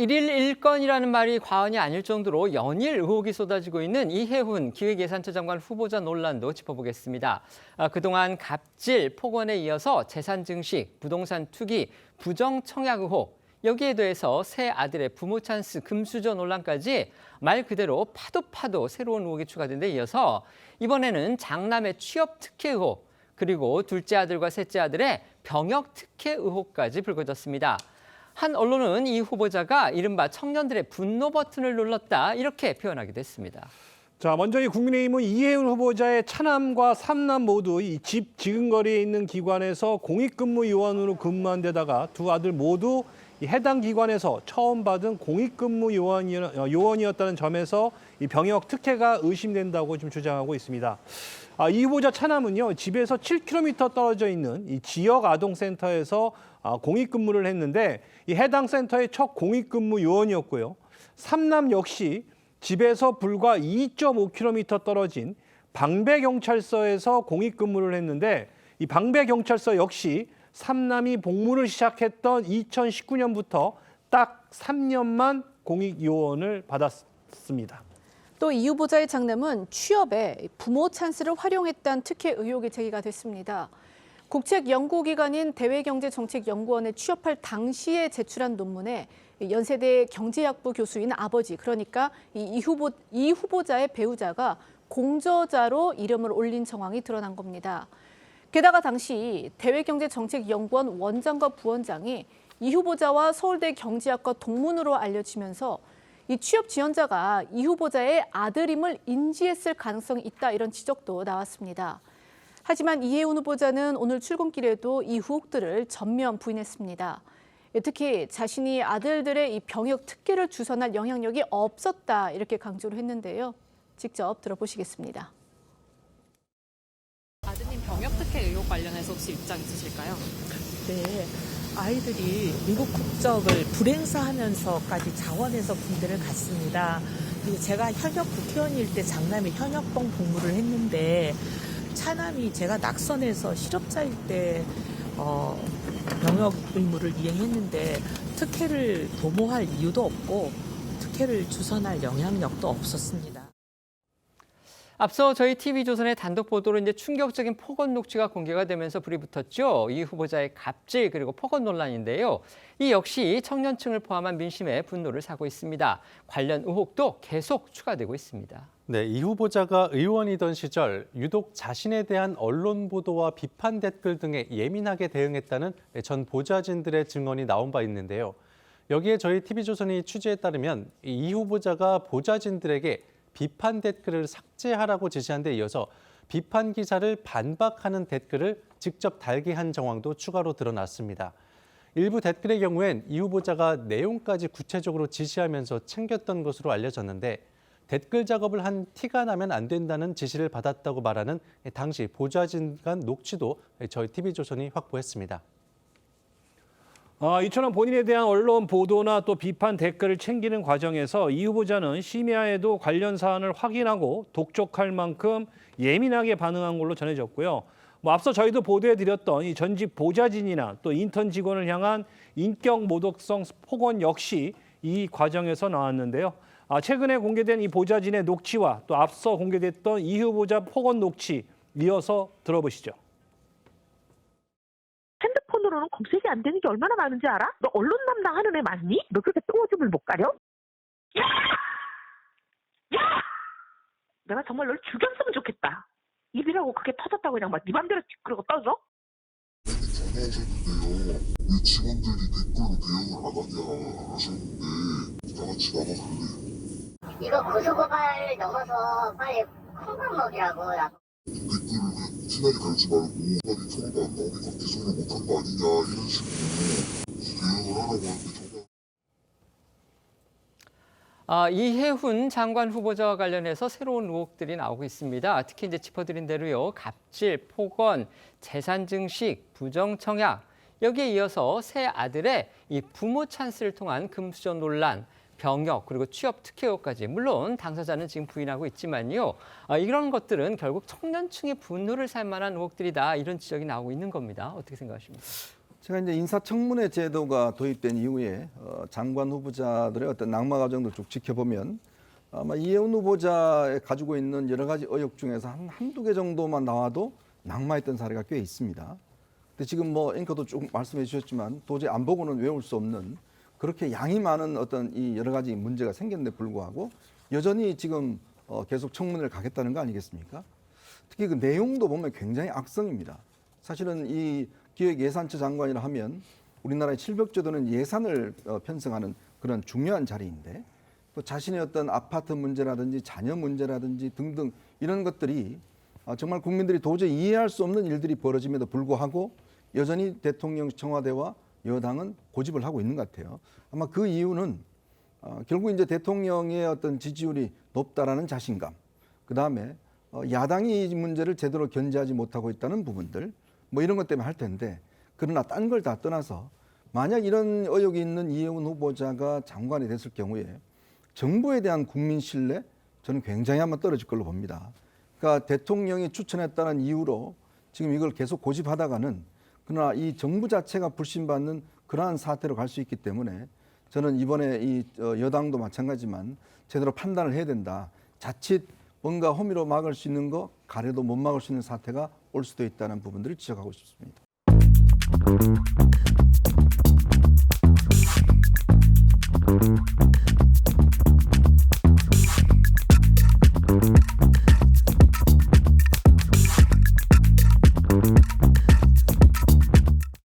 일일 일건이라는 말이 과언이 아닐 정도로 연일 의혹이 쏟아지고 있는 이해훈 기획예산처 장관 후보자 논란도 짚어보겠습니다. 그동안 갑질, 폭언에 이어서 재산 증식, 부동산 투기, 부정 청약 의혹, 여기에 더해서 새 아들의 부모 찬스 금수저 논란까지 말 그대로 파도 새로운 의혹이 추가된 데 이어서 이번에는 장남의 취업 특혜 의혹, 그리고 둘째 아들과 셋째 아들의 병역 특혜 의혹까지 불거졌습니다. 한 언론은 이 후보자가 이른바 청년들의 분노 버튼을 눌렀다 이렇게 표현하기도 했습니다. 자, 먼저 이 국민의힘은 이해훈 후보자의 차남과 삼남 모두 이 집 지근거리에 있는 기관에서 공익근무 요원으로 근무한 데다가 두 아들 모두 이 해당 기관에서 처음 받은 공익근무 요원이었다는 점에서 이 병역 특혜가 의심된다고 지금 주장하고 있습니다. 이 후보자 차남은요, 집에서 7km 떨어져 있는 이 지역 아동센터에서 공익근무를 했는데 이 해당 센터의 첫 공익근무 요원이었고요. 삼남 역시 집에서 불과 2.5km 떨어진 방배경찰서에서 공익근무를 했는데 이 방배경찰서 역시 삼남이 복무를 시작했던 2019년부터 딱 3년만 공익요원을 받았습니다. 또 이 후보자의 장남은 취업에 부모 찬스를 활용했다는 특혜 의혹이 제기가 됐습니다. 국책연구기관인 대외경제정책연구원에 취업할 당시에 제출한 논문에 연세대 경제학부 교수인 아버지, 그러니까 이 후보자의 배우자가 공저자로 이름을 올린 정황이 드러난 겁니다. 게다가 당시 대외경제정책연구원 원장과 부원장이 이 후보자와 서울대 경제학과 동문으로 알려지면서 이 취업 지원자가 이 후보자의 아들임을 인지했을 가능성이 있다, 이런 지적도 나왔습니다. 하지만 이해훈 후보자는 오늘 출근길에도 이 의혹들을 전면 부인했습니다. 특히 자신이 아들들의 이 병역 특혜를 주선할 영향력이 없었다 이렇게 강조를 했는데요. 직접 들어보시겠습니다. 아드님 병역 특혜 의혹 관련해서 혹시 입장 있으실까요? 네, 아이들이 미국 국적을 불행사하면서까지 자원해서 군대를 갔습니다. 그리고 제가 현역 국회의원일 때 장남이 현역봉 복무를 했는데 차남이 제가 낙선해서 실업자일 때 병역 의무를 이행했는데 특혜를 도모할 이유도 없고 특혜를 주선할 영향력도 없었습니다. 앞서 저희 TV조선의 단독 보도로 이제 충격적인 폭언 녹취가 공개가 되면서 불이 붙었죠. 이 후보자의 갑질 그리고 폭언 논란인데요. 이 역시 청년층을 포함한 민심의 분노를 사고 있습니다. 관련 의혹도 계속 추가되고 있습니다. 네, 이 후보자가 의원이던 시절 유독 자신에 대한 언론 보도와 비판 댓글 등에 예민하게 대응했다는 전 보좌진들의 증언이 나온 바 있는데요. 여기에 저희 TV조선이 취재에 따르면 이 후보자가 보좌진들에게 비판 댓글을 삭제하라고 지시한 데 이어서 비판 기사를 반박하는 댓글을 직접 달게 한 정황도 추가로 드러났습니다. 일부 댓글의 경우엔 이 후보자가 내용까지 구체적으로 지시하면서 챙겼던 것으로 알려졌는데 댓글 작업을 한 티가 나면 안 된다는 지시를 받았다고 말하는 당시 보좌진 간 녹취도 저희 TV조선이 확보했습니다. 이처럼 본인에 대한 언론 보도나 또 비판 댓글을 챙기는 과정에서 이 후보자는 심야에도 관련 사안을 확인하고 독촉할 만큼 예민하게 반응한 걸로 전해졌고요. 앞서 저희도 보도해드렸던 이 전직 보좌진이나 또 인턴 직원을 향한 인격 모독성 폭언 역시 이 과정에서 나왔는데요. 최근에 공개된 이 보좌진의 녹취와 또 앞서 공개됐던 이 후보자 폭언 녹취 이어서 들어보시죠. 핸드폰으로는 검색이 안 되는 게 얼마나 많은지 알아? 너 언론 담당하는 애 맞니? 너 그렇게 똥오줌을 못 가려? 야! 야! 내가 정말 널 죽였으면 좋겠다. 입이라고 그게 터졌다고 그냥 막 네 맘대로 그러고 떠져? 전화하셨는데요. 왜 직원들이 댓글로 대응을 안 하냐 하셨는데 다 같이 나가갈래요. 이거 고소고발 넘어서 빨리 콩밥 먹이라고. 댓글을 그냥 티나게 달지 말고 아니 서로도 안 나오니까 기소를 못한 거 아니냐 이런 식으로 대응을 하라고 하는데 정말 이해훈 장관 후보자와 관련해서 새로운 의혹들이 나오고 있습니다. 특히 이제 짚어드린 대로요, 갑질, 폭언, 재산 증식, 부정 청약, 여기에 이어서 새 아들의 이 부모 찬스를 통한 금수저 논란, 병역 그리고 취업 특혜 의혹까지, 물론 당사자는 지금 부인하고 있지만요. 이런 것들은 결국 청년층의 분노를 살 만한 의혹들이다, 이런 지적이 나오고 있는 겁니다. 어떻게 생각하십니까? 제가 이제 인사청문회 제도가 도입된 이후에 장관 후보자들의 어떤 낙마 과정도 쭉 지켜보면 아마 이혜훈 후보자가 가지고 있는 여러 가지 의혹 중에서 한두 개 정도만 나와도 낙마했던 사례가 꽤 있습니다. 근데 지금 뭐 앵커도 쭉 말씀해 주셨지만 도저히 안 보고는 외울 수 없는 그렇게 양이 많은 어떤 이 여러 가지 문제가 생겼는데 불구하고 여전히 지금 계속 청문회를 가겠다는 거 아니겠습니까? 특히 그 내용도 보면 굉장히 악성입니다. 사실은 이 기획예산처 장관이라 하면 우리나라의 칠벽제도는 예산을 편성하는 그런 중요한 자리인데 또 자신의 어떤 아파트 문제라든지 자녀 문제라든지 등등 이런 것들이 정말 국민들이 도저히 이해할 수 없는 일들이 벌어짐에도 불구하고 여전히 대통령 청와대와 여당은 고집을 하고 있는 것 같아요. 아마 그 이유는 결국 이제 대통령의 어떤 지지율이 높다라는 자신감, 그 다음에 야당이 이 문제를 제대로 견제하지 못하고 있다는 부분들, 뭐 이런 것 때문에 할 텐데, 그러나 딴 걸 다 떠나서 만약 이런 의혹이 있는 이혜훈 후보자가 장관이 됐을 경우에 정부에 대한 국민 신뢰, 저는 굉장히 한번 떨어질 걸로 봅니다. 그러니까 대통령이 추천했다는 이유로 지금 이걸 계속 고집하다가는 그러나 이 정부 자체가 불신받는 그러한 사태로 갈 수 있기 때문에 저는 이번에 이 여당도 마찬가지지만 제대로 판단을 해야 된다. 자칫 뭔가 호미로 막을 수 있는 거 가래도 못 막을 수 있는 사태가 올 수도 있다는 부분들을 지적하고 싶습니다.